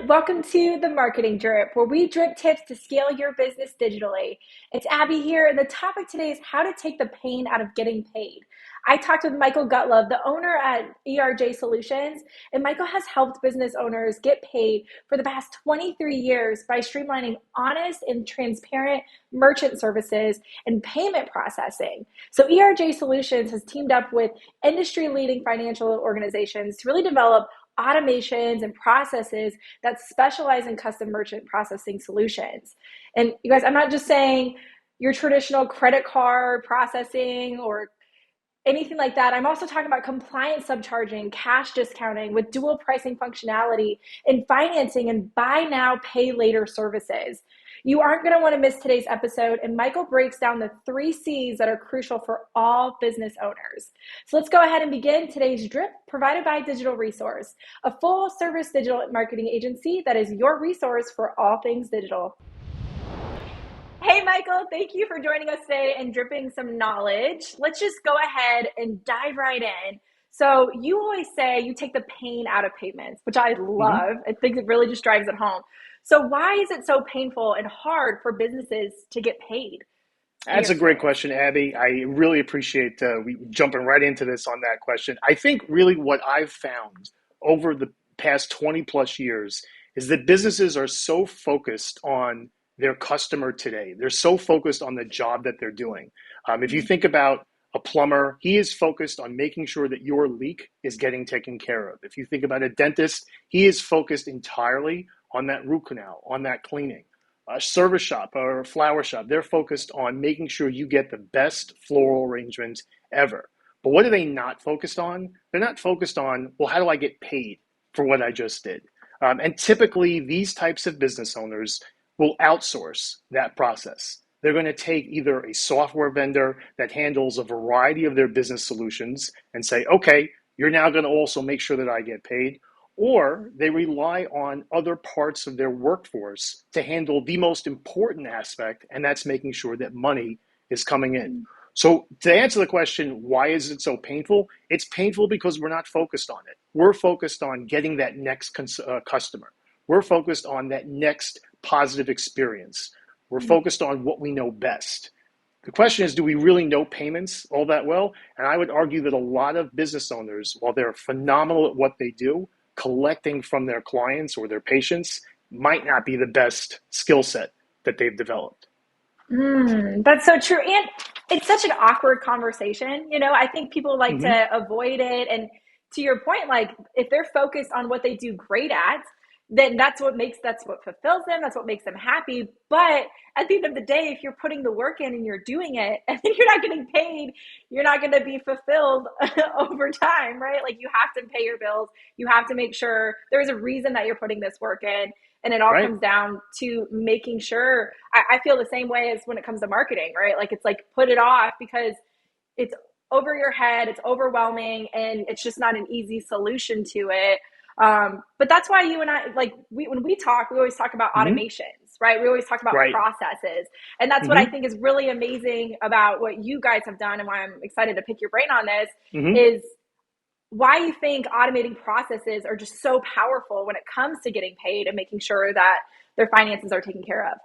Welcome to the Marketing Drip, where we drip tips to scale your business digitally. It's Abby here, and the topic today is how to take the pain out of getting paid. I talked with Michael Gutlove, the owner at ERJ Solutions, and Michael has helped business owners get paid for the past 23 years by streamlining honest and transparent merchant services and payment processing. So ERJ Solutions has teamed up with industry-leading financial organizations to really develop automations and processes that specialize in custom merchant processing solutions. And you guys, I'm not just saying your traditional credit card processing or anything like that. I'm also talking about compliance subcharging, cash discounting with dual pricing functionality, and financing and buy now, pay later services. You aren't going to want to miss today's episode, and Michael breaks down the 3 C's that are crucial for all business owners. So let's go ahead and begin today's drip, provided by Digital Resource, a full-service digital marketing agency that is your resource for all things digital. Hey, Michael, thank you for joining us today and dripping some knowledge. Let's just go ahead and dive right in. So you always say you take the pain out of payments, which I love. I think it really just drives it home. So why is it so painful and hard for businesses to get paid? That's a great question, Abby. I really appreciate we jumping right into this on that question. I think really what I've found over the past 20 plus years is that businesses are so focused on their customer today. They're so focused on the job that they're doing. If you think about a plumber, he is focused on making sure that your leak is getting taken care of. If you think about a dentist, he is focused entirely on that root canal, on that cleaning. A service shop or a flower shop, they're focused on making sure you get the best floral arrangement ever. But what are they not focused on? They're not focused on, well, how do I get paid for what I just did? And typically, these types of business owners will outsource that process. They're going to take either a software vendor that handles a variety of their business solutions and say, okay, you're now going to also make sure that I get paid. Or they rely on other parts of their workforce to handle the most important aspect, and that's making sure that money is coming in. So to answer the question, why is it so painful? It's painful because we're not focused on it. We're focused on getting that next customer. We're focused on that next positive experience. We're focused on what we know best. The question is, do we really know payments all that well? And I would argue that a lot of business owners, while they're phenomenal at what they do, collecting from their clients or their patients might not be the best skill set that they've developed. That's so true. And it's such an awkward conversation. You know, I think people like to avoid it. And to your point, like if they're focused on what they do great at, then that's what fulfills them. That's what makes them happy. But at the end of the day, if you're putting the work in and you're doing it and then you're not getting paid, you're not going to be fulfilled over time, right? Like you have to pay your bills. You have to make sure there's a reason that you're putting this work in. And it all comes down to making sure, I feel the same way as when it comes to marketing, right? Like it's like put it off because it's over your head, it's overwhelming, and it's just not an easy solution to it. But that's why you and I, like when we talk, we always talk about automations, right? We always talk about processes. And that's what I think is really amazing about what you guys have done and why I'm excited to pick your brain on this is why you think automating processes are just so powerful when it comes to getting paid and making sure that their finances are taken care of.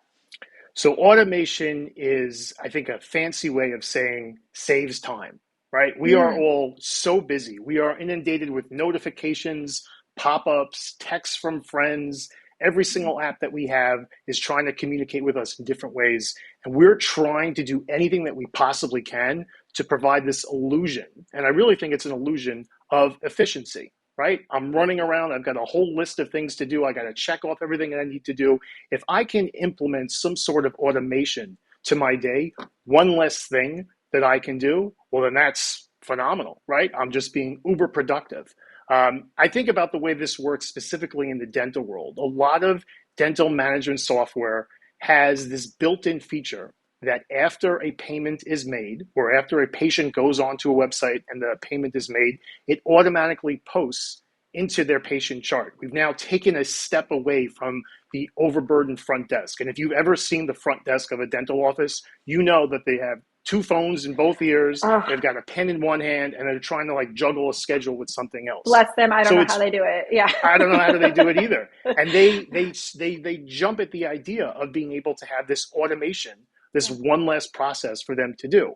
So automation is, I think, a fancy way of saying saves time, right? We are all so busy. We are inundated with notifications, pop-ups, texts from friends. Every single app that we have is trying to communicate with us in different ways. And we're trying to do anything that we possibly can to provide this illusion. And I really think it's an illusion of efficiency, right? I'm running around. I've got a whole list of things to do. I got to check off everything that I need to do. If I can implement some sort of automation to my day, one less thing that I can do, well, then that's phenomenal, right? I'm just being uber productive. I think about the way this works specifically in the dental world. A lot of dental management software has this built-in feature that after a payment is made or after a patient goes onto a website and the payment is made, it automatically posts into their patient chart. We've now taken a step away from the overburdened front desk. And if you've ever seen the front desk of a dental office, you know that they have two phones in both ears. Oh, They've got a pen in one hand, and they're trying to like juggle a schedule with something else. bless them. I don't So know how it's they do it. Yeah. I don't know how do they do it either. And they jump at the idea of being able to have this automation, this Yeah. one less process for them to do.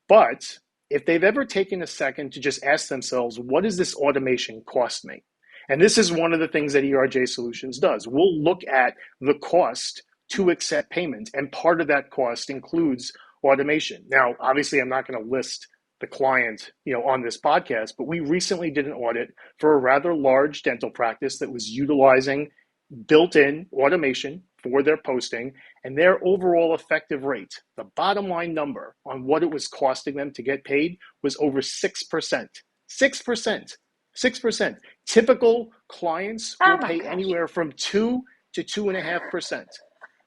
But if they've ever taken a second to just ask themselves, what does this automation cost me? And this is one of the things that ERJ Solutions does. We'll look at the cost to accept payment, and part of that cost includes automation. Now, obviously, I'm not going to list the client, on this podcast, but we recently did an audit for a rather large dental practice that was utilizing built-in automation for their posting, and their overall effective rate, the bottom line number on what it was costing them to get paid, was over 6%. 6%. 6%. Typical clients Oh will my pay gosh. anywhere from 2 to 2.5%.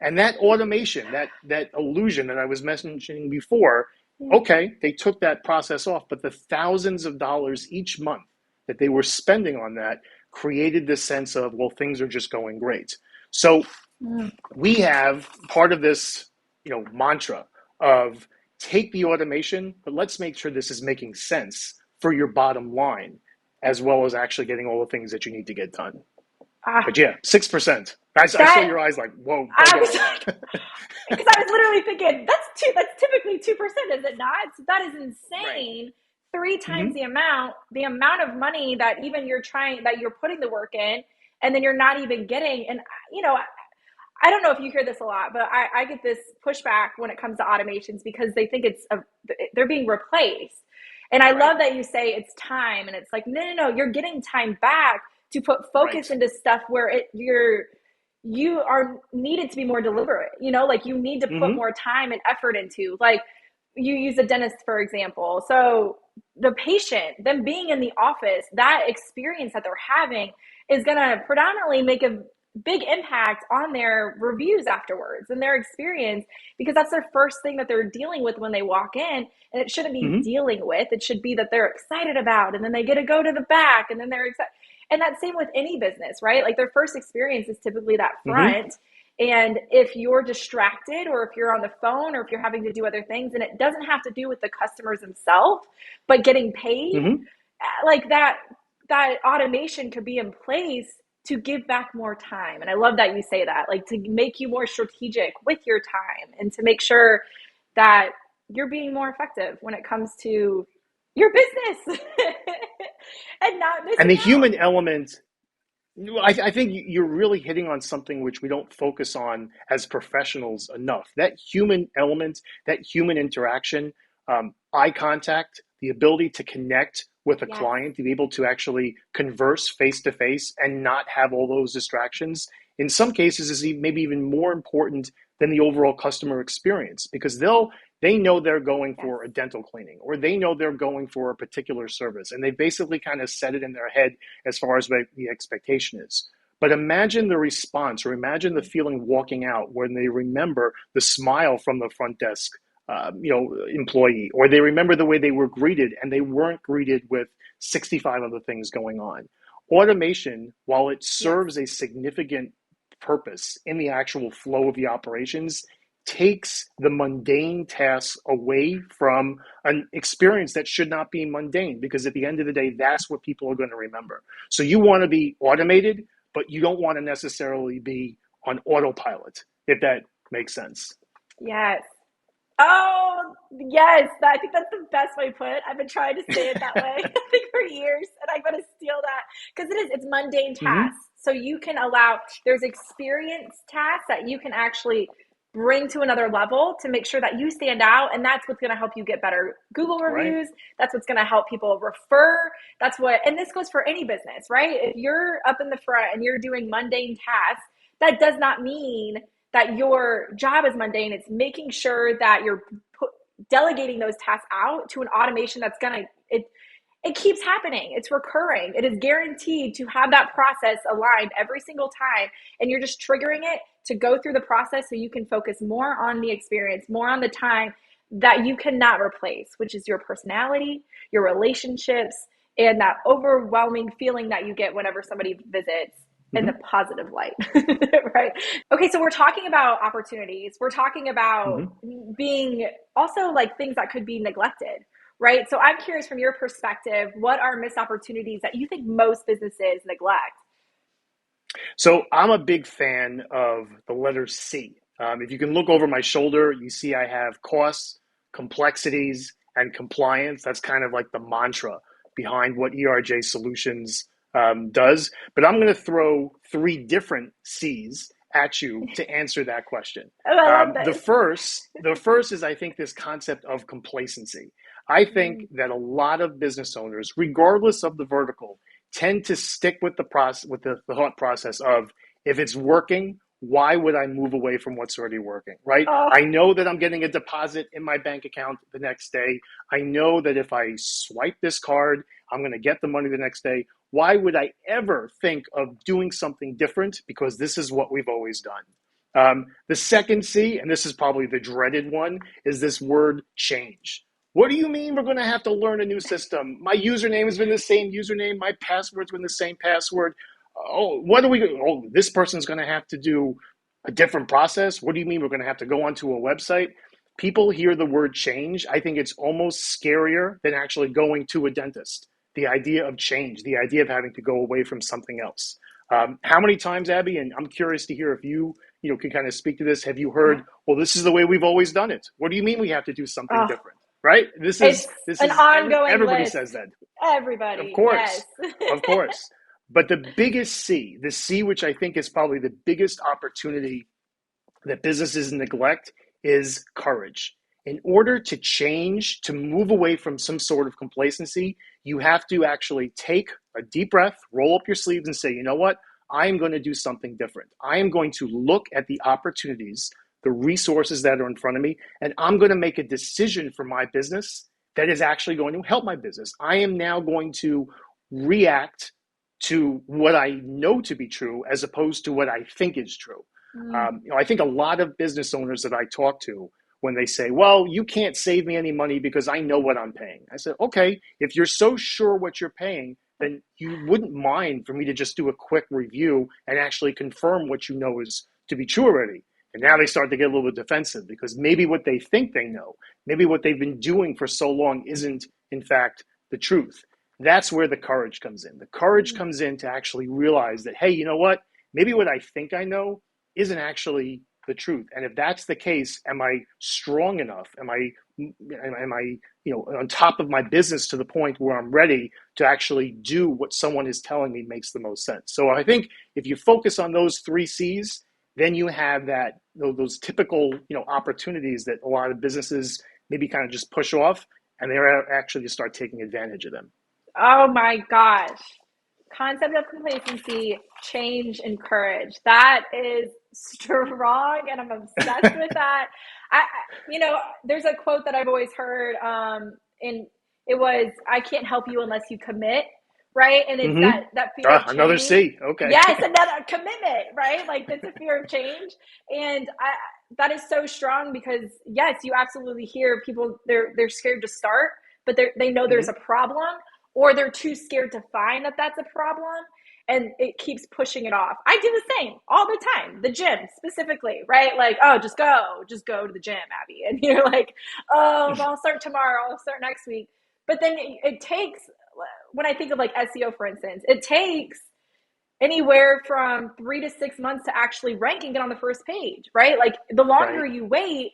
And that automation, that illusion that I was mentioning before, Yeah. okay, they took that process off, but the thousands of dollars each month that they were spending on that created this sense of, well, things are just going great. So Mm. we have part of this, mantra of take the automation, but let's make sure this is making sense for your bottom line, as well as actually getting all the things that you need to get done. Ah, But yeah, 6%. I saw that your eyes like, whoa, I hold was on. like, because I was literally thinking that's typically 2%, is it not? So that is Right. insane. Three times Mm-hmm. the amount of money that even you're putting the work in, and then you're not even getting. And you know, I don't know if you hear this a lot, but I get this pushback when it comes to automations because they think they're being replaced. And I Right. love that you say it's time, and it's like, no, no, no, you're getting time back to put focus Right. into stuff where you are needed to be more deliberate. Like you need to put Mm-hmm. more time and effort into, like, you use a dentist, for example. So the patient, them being in the office, that experience that they're having is going to predominantly make a big impact on their reviews afterwards and their experience, because that's their first thing that they're dealing with when they walk in. And it shouldn't be Mm-hmm. dealing with, it should be that they're excited about, and then they get to go to the back, and then they're excited. And that's same with any business, right? Like their first experience is typically that Mm-hmm. front. And if you're distracted, or if you're on the phone, or if you're having to do other things, and it doesn't have to do with the customers themselves, but getting paid, Mm-hmm. like that automation could be in place to give back more time. And I love that you say that, like to make you more strategic with your time, and to make sure that you're being more effective when it comes to your business and not And missing the out. human element, I think you're really hitting on something which we don't focus on as professionals enough. That human element, that human interaction, eye contact, the ability to connect with a Yes. client, to be able to actually converse face to face and not have all those distractions, in some cases is maybe even more important than the overall customer experience, because they know they're going Yes. for a dental cleaning, or they know they're going for a particular service, and they basically kind of set it in their head as far as what the expectation is. But imagine the response, or imagine the feeling walking out when they remember the smile from the front desk, employee, or they remember the way they were greeted, and they weren't greeted with 65 other things going on. Automation, while it Yes. serves a significant purpose in the actual flow of the operations, takes the mundane tasks away from an experience that should not be mundane, because at the end of the day, that's what people are going to remember. So you want to be automated, but you don't want to necessarily be on autopilot, if that makes sense. Yes. Oh, yes. I think that's the best way to put it. I've been trying to say it that way, I think, for years, and I'm going to steal that, because it's mundane Mm-hmm. tasks. So you can allow, there's experience tasks that you can actually bring to another level to make sure that you stand out. And that's what's going to help you get better Google Right. reviews. That's what's going to help people refer. And this goes for any business, right? If you're up in the front and you're doing mundane tasks, that does not mean that your job is mundane. It's making sure that you're delegating those tasks out to an automation that's going to, it keeps happening. It's recurring. It is guaranteed to have that process aligned every single time. And you're just triggering it to go through the process so you can focus more on the experience, more on the time that you cannot replace, which is your personality, your relationships, and that overwhelming feeling that you get whenever somebody visits. in the Hmm. positive light, right? Okay, so we're talking about opportunities. We're talking about Hmm. being also like things that could be neglected, right? So I'm curious from your perspective, what are missed opportunities that you think most businesses neglect? So I'm a big fan of the letter C. If you can look over my shoulder, you see I have costs, complexities, and compliance. That's kind of like the mantra behind what ERJ Solutions does. But I'm going to throw three different C's at you to answer that question. Oh, I love The this. first is I think this concept of complacency. I think Mm. that a lot of business owners, regardless of the vertical, tend to stick with the process, with the thought process of, if it's working, why would I move away from what's already working, right? Oh, I know that I'm getting a deposit in my bank account the next day. I know that if I swipe this card, I'm going to get the money the next day. Why would I ever think of doing something different? Because this is what we've always done. The second C, and this is probably the dreaded one, is this word change. What do you mean we're going to have to learn a new system? My username has been the same username. My password's been the same password. Oh, what are we? Oh, this person's going to have to do a different process. What do you mean we're going to have to go onto a website? People hear the word change. I think it's almost scarier than actually going to a dentist. The idea of change, the idea of having to go away from something else. How many times, Abby? And I'm curious to hear if you can kind of speak to this. Have you heard? Well, this is the way we've always done it. What do you mean we have to do something oh, different? Right? This it's is this an is ongoing everybody list. says that. Of Everybody, yes. course, of course. But the biggest C, the C which I think is probably the biggest opportunity that businesses neglect, is courage. In order to change, to move away from some sort of complacency, you have to actually take a deep breath, roll up your sleeves, and say, you know what? I am going to do something different. I am going to look at the opportunities, the resources that are in front of me, and I'm going to make a decision for my business that is actually going to help my business. I am now going to react to what I know to be true as opposed to what I think is true. Mm. I think a lot of business owners that I talk to, when they say, well, you can't save me any money because I know what I'm paying. I said, okay, if you're so sure what you're paying, then you wouldn't mind for me to just do a quick review and actually confirm what you know is to be true already. And now they start to get a little bit defensive because maybe what they think they know, maybe what they've been doing for so long isn't, in fact, the truth. That's where the courage comes in. The courage Mm. comes in to actually realize that, hey, you know what? Maybe what I think I know isn't actually the truth. And if that's the case, am I strong enough? Am I on top of my business to the point where I'm ready to actually do what someone is telling me makes the most sense? So I think if you focus on those three C's, then you have those typical opportunities that a lot of businesses maybe kind of just push off, and they're actually just start taking advantage of them. Oh my gosh. Concept of complacency, change, and courage. That is strong, and I'm obsessed with that. There's a quote that I've always heard, and it was, "I can't help you unless you commit." Right, and it's Mm-hmm. that fear of Another change. C. Okay. Yes, another commitment. Right, like that's a fear of change, and that is so strong because yes, you absolutely hear people they're scared to start, but they know there's a Mm-hmm. problem, or they're too scared to find that that's a problem, and it keeps pushing it off. I do the same all the time. The gym specifically, right? Like, oh, just go to the gym, Abby. And you're like, oh, I'll start tomorrow, I'll start next week. But then it takes, when I think of like SEO, for instance, it takes anywhere from 3 to 6 months to actually rank and get on the first page, right? Like the longer Right. you wait,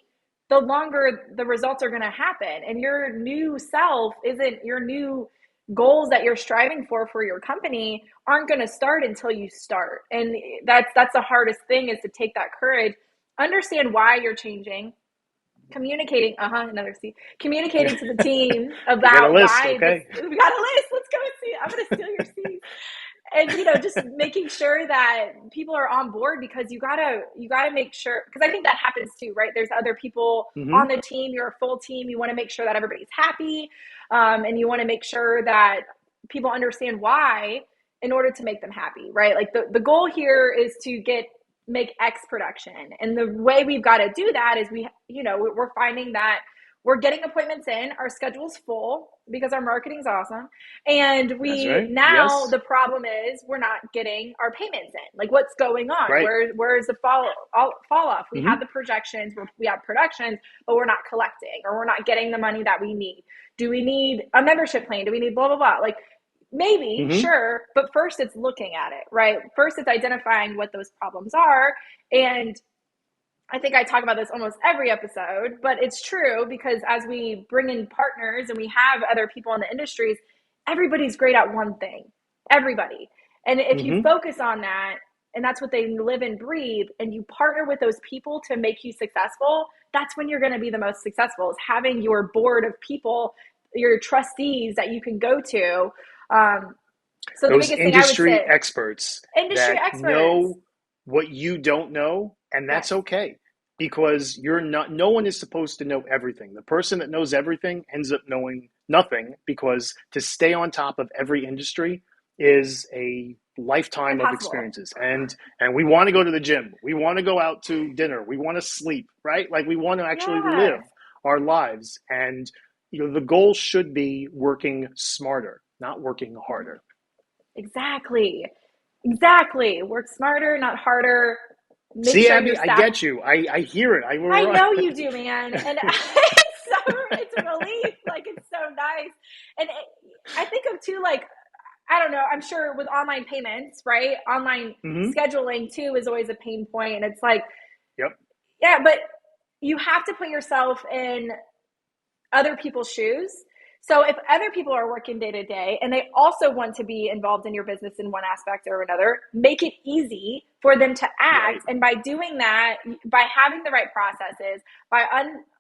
the longer the results are going to happen. And your new self isn't, your new goals that you're striving for your company aren't going to start until you start. And that's the hardest thing, is to take that courage, understand why you're changing, communicating, another C, communicating to the team You got a about list, why this, okay? we got a list. Let's go and see. I'm going to steal your C. And just making sure that people are on board, because you gotta make sure, because I think that happens too, right? There's other people Mm-hmm. on the team, you're a full team, you want to make sure that everybody's happy, and you want to make sure that people understand why, in order to make them happy, right? Like the goal here is to make X production, and the way we've got to do that is we're finding that we're getting appointments in, our schedule's full because our marketing's awesome. And That's we right. now Yes. the problem is we're not getting our payments in. Like what's going on? Right. Where's the fall off? We have Mm-hmm. the projections, we have productions, but we're not collecting or we're not getting the money that we need. Do we need a membership plan? Do we need blah blah blah? Like maybe, Mm-hmm. sure, but first it's looking at it, right? First it's identifying what those problems are. And I think I talk about this almost every episode, but it's true because as we bring in partners and we have other people in the industries, everybody's great at one thing. Everybody. And if you Mm-hmm. focus on that, and that's what they live and breathe, and you partner with those people to make you successful, that's when you're going to be the most successful, is having your board of people, your trustees that you can go to. So the Those biggest thing I would industry say, experts industry that experts. know what you don't know, and Yes. that's okay because you're not, no one is supposed to know everything. The person that knows everything ends up knowing nothing because to stay on top of every industry is a lifetime of Impossible. experiences. And we want to go to the gym. We want to go out to dinner. We want to sleep, right? Like we want to actually live Yeah. our lives. And the goal should be working smarter, not working harder. Exactly. Exactly. Work smarter, not harder. Make See, sure your Abby, I staff. get you. I hear it. I know you do, man, and it's a relief. Like it's so nice, and I think of too. Like I don't know. I'm sure with online payments, right? Online hmm scheduling too is always a pain point, and it's like, Yep. yeah, but you have to put yourself in other people's shoes. So if other people are working day to day and they also want to be involved in your business in one aspect or another, make it easy for them to Right. act. And by doing that, by having the right processes, by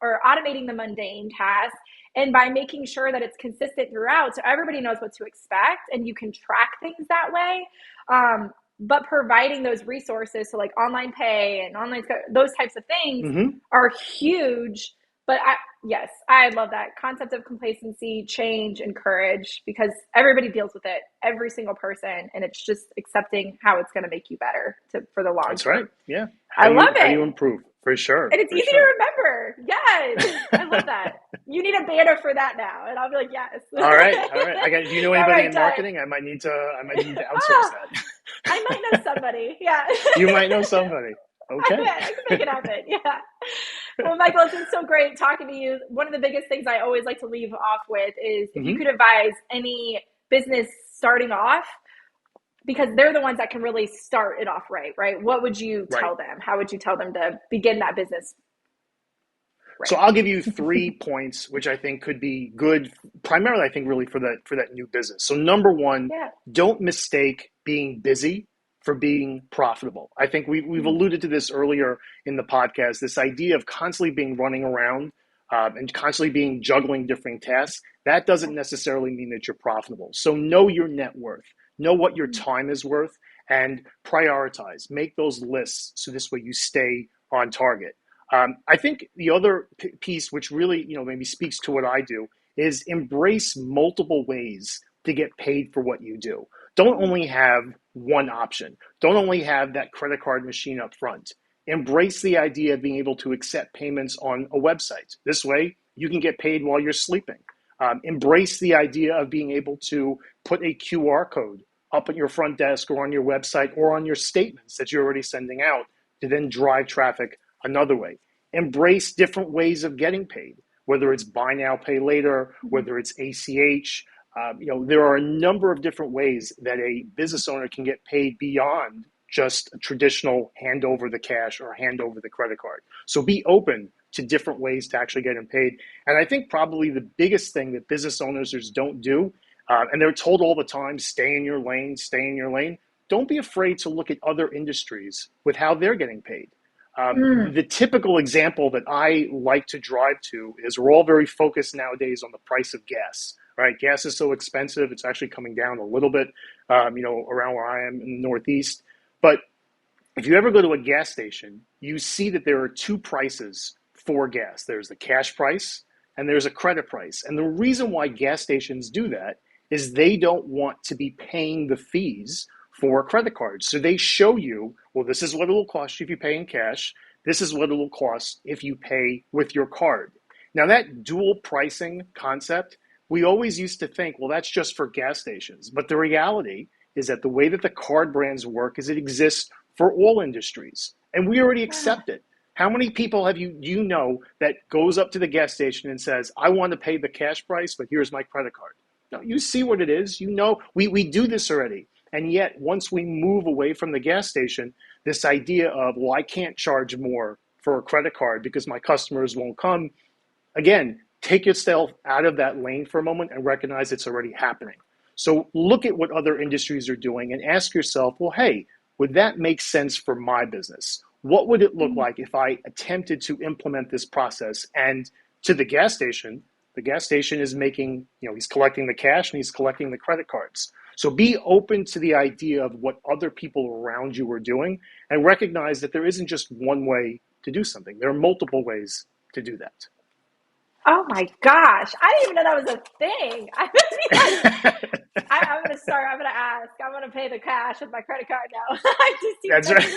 or automating the mundane tasks, and by making sure that it's consistent throughout, so everybody knows what to expect and you can track things that way. But providing those resources, so like online pay and online those types of things, hmm are huge. But yes, I love that concept of complacency, change, and courage because everybody deals with it, every single person, and it's just accepting how it's going to make you better for the long That's right. term. Yeah. I love How do you it, improve? For sure. and it's For easy to sure. remember. Yes, I love that. You need a banner for that now, and I'll be like, yes. All right. All right. I got. Do you know All anybody right, in done. marketing? I might need to. I might need to outsource Ah, that. I might know somebody. Yeah. You might know somebody. Okay. I can make it happen. Yeah. Well, Michael, it's been so great talking to you. One of the biggest things I always like to leave off with is if you hmm could advise any business starting off, because they're the ones that can really start it off right, right? What would you Right. tell them? How would you tell them to begin that business So right? I'll give you 3 points, which I think could be good, primarily I think really for that new business. So number one, Yeah. don't mistake being busy for being profitable. I think we've alluded to this earlier in the podcast. This idea of constantly being running around and constantly being juggling different tasks. That doesn't necessarily mean that you're profitable. So know your net worth, know what your time is worth, and prioritize. Make those lists so this way you stay on target. I think the other piece, which really maybe speaks to what I do, is embrace multiple ways to get paid for what you do. Don't only have one option. Don't only have that credit card machine up front. Embrace the idea of being able to accept payments on a website. This way, you can get paid while you're sleeping. Embrace the idea of being able to put a QR code up at your front desk or on your website or on your statements that you're already sending out to then drive traffic another way. Embrace different ways of getting paid, whether it's buy now, pay later, whether it's ACH. There are a number of different ways that a business owner can get paid beyond just a traditional hand over the cash or hand over the credit card. So be open to different ways to actually get them paid. And I think probably the biggest thing that business owners don't do, and they're told all the time, stay in your lane, stay in your lane. Don't be afraid to look at other industries with how they're getting paid. Mm. The typical example that I like to drive to is we're all very focused nowadays on the price of gas, right? Gas is so expensive. It's actually coming down a little bit, around where I am in the Northeast. But if you ever go to a gas station, you see that there are two prices for gas. There's the cash price and there's a credit price. And the reason why gas stations do that is they don't want to be paying the fees for credit cards. So they show you, well, this is what it will cost you if you pay in cash. This is what it will cost if you pay with your card. Now, that dual pricing concept, we always used to think, well, that's just for gas stations. But the reality is that the way that the card brands work is it exists for all industries. And we already accept it. How many people have you know that goes up to the gas station and says, I want to pay the cash price, but here's my credit card? No, you see what it is. You know, we do this already. And yet, once we move away from the gas station, this idea of, well, I can't charge more for a credit card because my customers won't come. Again, take yourself out of that lane for a moment and recognize it's already happening. So look at what other industries are doing and ask yourself, well, hey, would that make sense for my business? What would it look like if I attempted to implement this process? And to the gas station is making, he's collecting the cash and he's collecting the credit cards. So be open to the idea of what other people around you are doing and recognize that there isn't just one way to do something. There are multiple ways to do that. Oh my gosh. I didn't even know that was a thing. I would be like, I'm going to start. I'm going to ask. I'm going to pay the cash with my credit card now. I just see That's right.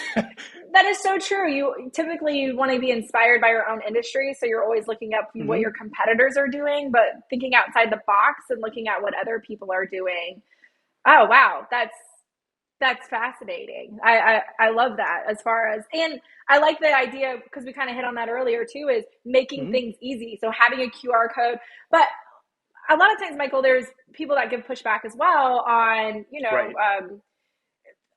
that is so true. You want to be inspired by your own industry, so you're always looking up what your Mm-hmm. competitors are doing, but thinking outside the box and looking at what other people are doing. Oh wow, that's fascinating. I love that as far as, and I like the idea because we kind of hit on that earlier too, is making Mm-hmm. things easy. So having a QR code, but a lot of times, Michael, there's people that give pushback as well on, Right.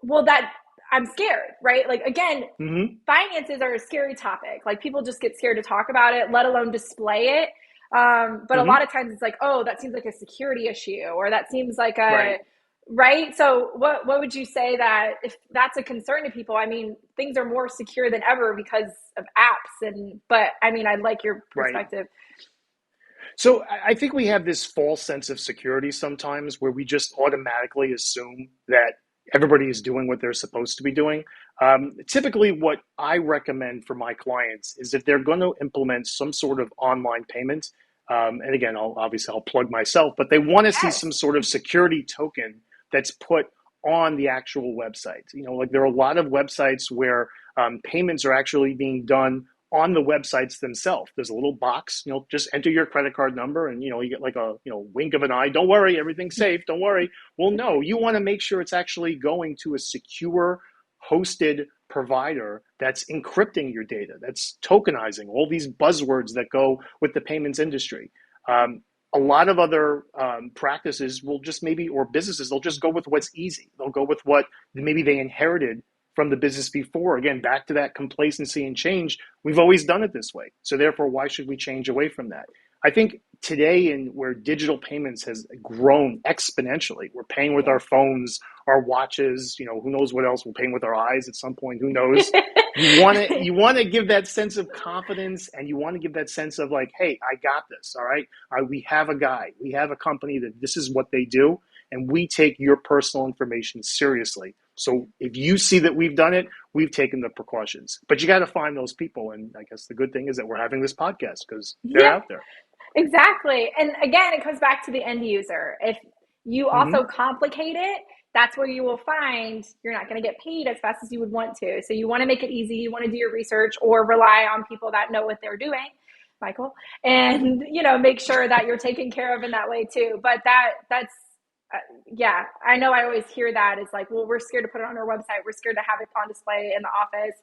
well, that I'm scared, right? Like, again, Mm-hmm. finances are a scary topic. Like, people just get scared to talk about it, let alone display it. But a Mm-hmm. lot of times it's like, oh, that seems like a security issue, or that seems like Right. right. So what would you say that if that's a concern to people? I mean, things are more secure than ever because of apps, but I mean, I'd like your Right. perspective. So I think we have this false sense of security sometimes where we just automatically assume that everybody is doing what they're supposed to be doing. Typically, what I recommend for my clients is if they're going to implement some sort of online payment, and again, I'll plug myself, but they want to see Yes. some sort of security token that's put on the actual website. Like there are a lot of websites where payments are actually being done on the websites themselves. There's a little box, just enter your credit card number and, you get like a, wink of an eye. Don't worry, everything's safe. Don't worry. Well, no, you want to make sure it's actually going to a secure hosted provider that's encrypting your data, that's tokenizing all these buzzwords that go with the payments industry. A lot of other practices will just or businesses, they'll just go with what's easy. They'll go with what maybe they inherited from the business before. Again, back to that complacency and change. We've always done it this way. So therefore, why should we change away from that? I think today, in where digital payments has grown exponentially, we're paying with our Yes. phones, our watches, who knows what else, we're paying with our eyes at some point, who knows. You want to give that sense of confidence, and you want to give that sense of like, hey, I got this. All right, we have a guy, we have a company that this is what they do, and we take your personal information seriously. So if you see that we've done it, we've taken the precautions. But you got to find those people, and I guess the good thing is that we're having this podcast because they're Yeah. out there. Exactly. And again, it comes back to the end user. If you also Mm-hmm. complicate it, that's where you will find you're not going to get paid as fast as you would want to. So you want to make it easy. You want to do your research or rely on people that know what they're doing, Michael, and make sure that you're taken care of in that way too. But that's yeah, I know I always hear that. It's like, well, we're scared to put it on our website. We're scared to have it on display in the office.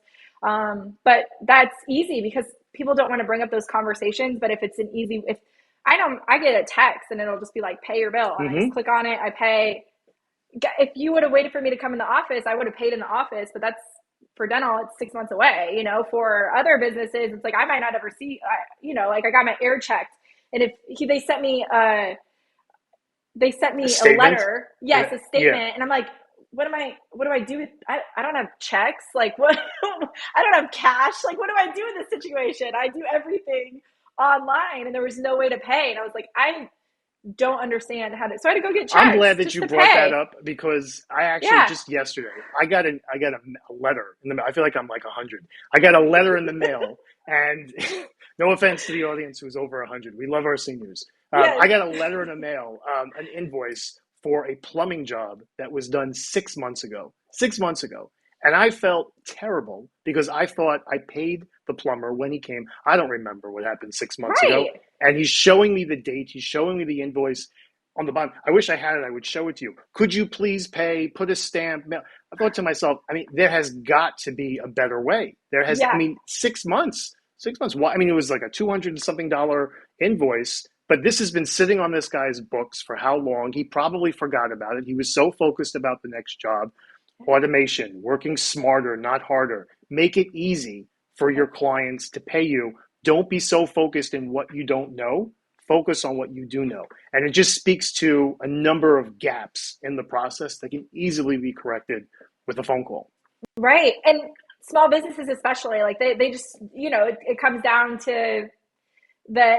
But that's easy because people don't want to bring up those conversations. But if it's an easy, if I don't, I get a text and it'll just be like, pay your bill. And I just Mm-hmm. click on it. I pay. If you would have waited for me to come in the office, I would have paid in the office, but that's for dental, it's 6 months away. For other businesses, it's like, I might not ever see, like I got my air checked. And if they sent A me a statement. letter, yes, a Yeah. statement, and I'm like, what do I do with, I don't have checks, like what, I don't have cash, like what do I do in this situation? I do everything online and there was no way to pay, and I was like, I don't understand how to, so I had to go get I'm checks glad that just you to brought that pay. up because I actually Yeah. just yesterday I got a letter in the mail. I feel like I'm like 100. I got a letter in the mail, and no offense to the audience who's over 100, we love our seniors. Yes. I got a letter in the mail, an invoice for a plumbing job that was done 6 months ago. 6 months ago, And I felt terrible because I thought I paid the plumber when he came. I don't remember what happened 6 months ago. Right. And he's showing me the date, he's showing me the invoice on the bottom. I wish I had it, I would show it to you. Could you please pay, put a stamp? I thought to myself, I mean, there has got to be a better way. I Yeah. mean, 6 months, 6 months. Why? I mean, it was like a 200 and something dollar invoice, but this has been sitting on this guy's books for how long? He probably forgot about it. He was so focused about the next job. Automation, working smarter, not harder. Make it easy for your clients to pay you. Don't be so focused in what you don't know. Focus on what you do know. And it just speaks to a number of gaps in the process that can easily be corrected with a phone call. Right. And small businesses especially, like they just, it comes down to the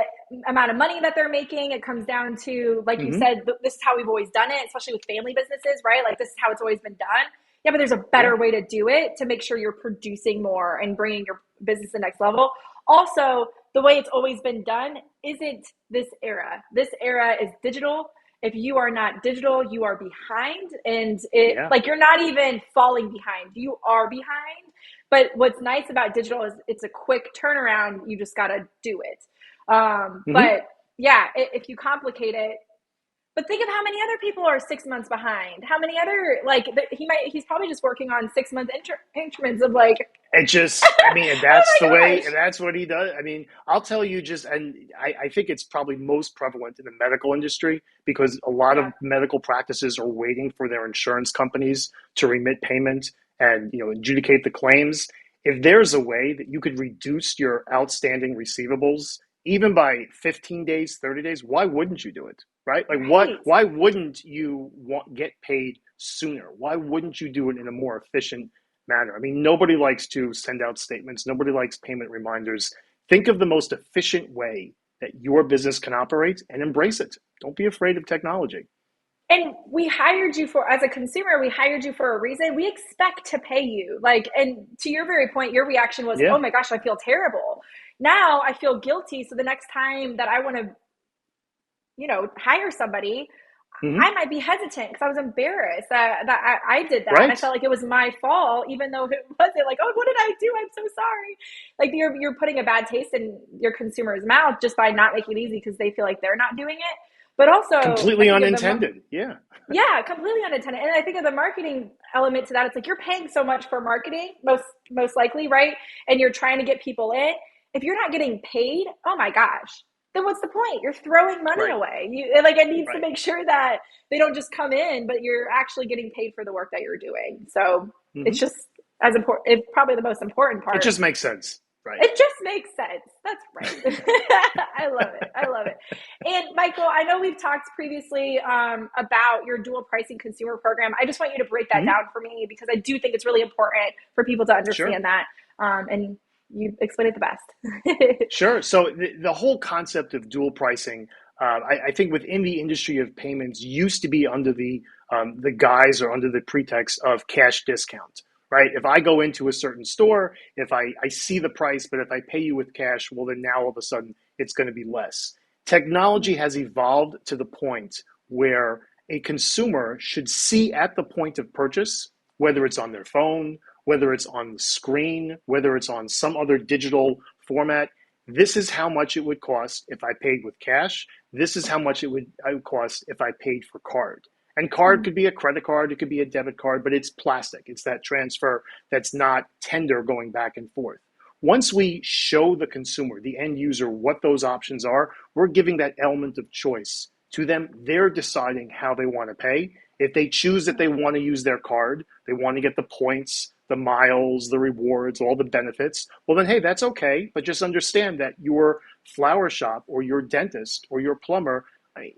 amount of money that they're making. It comes down to, like you Mm-hmm. said, this is how we've always done it, especially with family businesses, right? Like this is how it's always been done. Yeah, but there's a Yeah. better way to do it to make sure you're producing more and bringing your business to the next level. Also, the way it's always been done isn't this era. This era is digital. If you are not digital, you are behind, and it Yeah. like you're not even falling behind. You are behind. But what's nice about digital is it's a quick turnaround. You just got to do it. Mm-hmm. But yeah, if you complicate it, but think of how many other people are 6 months behind. How many other he's probably just working on 6 month increments of like, It just, I mean, and oh that's the my way, gosh, and that's what he does. I mean, I'll tell you just, and I think it's probably most prevalent in the medical industry because a lot yeah, of medical practices are waiting for their insurance companies to remit payment and, adjudicate the claims. If there's a way that you could reduce your outstanding receivables even by 15 days, 30 days, why wouldn't you do it? Right? Like right. why wouldn't you get paid sooner? Why wouldn't you do it in a more efficient manner? I mean, nobody likes to send out statements. Nobody likes payment reminders. Think of the most efficient way that your business can operate and embrace it. Don't be afraid of technology. And we hired you for, as a consumer, we hired you for a reason. We expect to pay you. Like, and to your very point, your reaction was, Yeah. oh my gosh, I feel terrible. Now I feel guilty. So the next time that I want to, hire somebody, I Mm-hmm. might be hesitant because I was embarrassed that I did that. And I Right. felt like it was my fault, even though it wasn't. Like, oh, what did I do? I'm so sorry. Like you're putting a bad taste in your consumer's mouth just by not making it easy because they feel like they're not doing it. But also, I Completely think of unintended. Yeah. yeah, completely unintended. And I think of the marketing element to that. It's like you're paying so much for marketing, most likely, right? And you're trying to get people in. If you're not getting paid, oh my gosh, then what's the point? You're throwing money Right. away. It needs to Right. make sure that they don't just come in, but you're actually getting paid for the work that you're doing. So it's Mm-hmm. just as important. It's probably the most important It part. just makes sense. Right. It just makes sense. That's right. I love it. I love it. And Michael, I know we've talked previously about your dual pricing consumer program. I just want you to break that Mm-hmm. down for me because I do think it's really important for people to Sure. understand that. And you explain it the best. Sure. So the whole concept of dual pricing, I think within the industry of payments, used to be under the guise or under the pretext of cash discount, right? If I go into a certain store, if I see the price, but if I pay you with cash, well, then now all of a sudden it's going to be less. Technology has evolved to the point where a consumer should see at the point of purchase, whether it's on their phone, whether it's on the screen, whether it's on some other digital format. This is how much it would cost if I paid with cash. This is how much it would cost if I paid for card. And card could be a credit card, it could be a debit card, but it's plastic. It's that transfer that's not tender going back and forth. Once we show the consumer, the end user, what those options are, we're giving that element of choice to them. They're deciding how they want to pay. If they choose that they want to use their card, they want to get the points, the miles, the rewards, all the benefits, well, then, hey, that's okay. But just understand that your flower shop or your dentist or your plumber,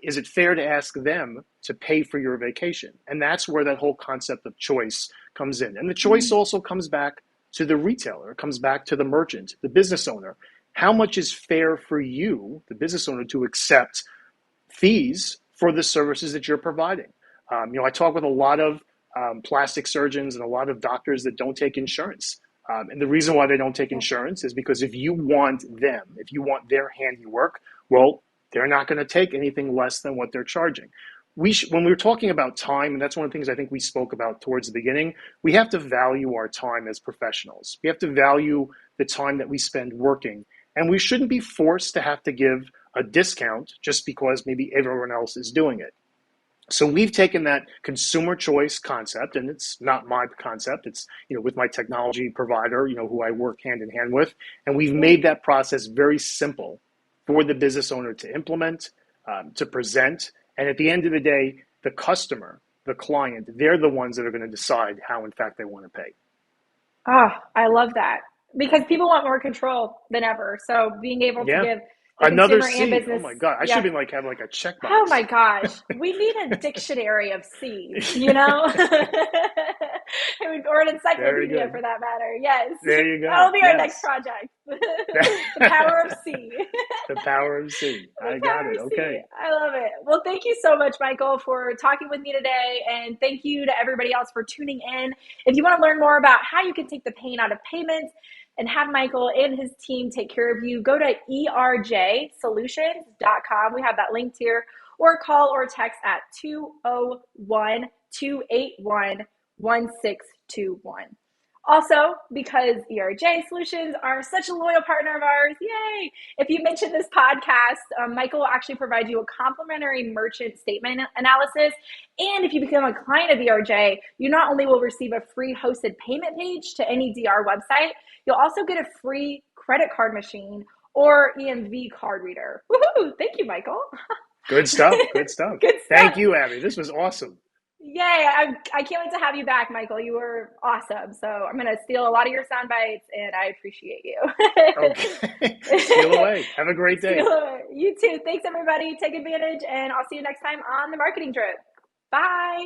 is it fair to ask them to pay for your vacation? And that's where that whole concept of choice comes in. And the choice also comes back to the retailer, it comes back to the merchant, the business owner. How much is fair for you, the business owner, to accept fees for the services that you're providing? I talk with a lot of plastic surgeons and a lot of doctors that don't take insurance. And the reason why they don't take insurance is because if you want them, if you want their handiwork, well, they're not going to take anything less than what they're charging. when we were talking about time, and that's one of the things I think we spoke about towards the beginning, we have to value our time as professionals. We have to value the time that we spend working, and we shouldn't be forced to have to give a discount just because maybe everyone else is doing it. So we've taken that consumer choice concept, and it's not my concept. It's, with my technology provider, who I work hand in hand with, and we've Yeah. made that process very simple for the business owner to implement, to present, and at the end of the day, the customer, the client, they're the ones that are going to decide how, in fact, they want to pay. Oh, I love that because people want more control than ever. So being able to Yeah. give the Another consumer and C. Oh business, my God. I should yeah. have been like have like a Oh checkbox. my gosh, we need a dictionary of C's, you know? Or an Very encyclopedia good. for that matter. Yes. There you That'll go. be our next Yes. project. The power of C. The power of C. The I got power it. of C. Okay. I love it. Well, thank you so much, Michael, for talking with me today. And thank you to everybody else for tuning in. If you want to learn more about how you can take the pain out of payments and have Michael and his team take care of you, go to erjsolutions.com. We have that linked here, or call or text at 201-281-1621. Also, because ERJ Solutions are such a loyal partner of ours, yay! If you mention this podcast, Michael will actually provide you a complimentary merchant statement analysis. And if you become a client of ERJ, you not only will receive a free hosted payment page to any DR website, you'll also get a free credit card machine or EMV card reader. Woohoo! Thank you, Michael. Good stuff. Good stuff. Good Thank stuff. you, Abby. This was awesome. Yay. I can't wait to have you back, Michael. You were awesome. So I'm going to steal a lot of your sound bites, and I appreciate you. Okay. Steal away. Have a great day. You too. Thanks, everybody. Take advantage, and I'll see you next time on the Marketing Drip. Bye.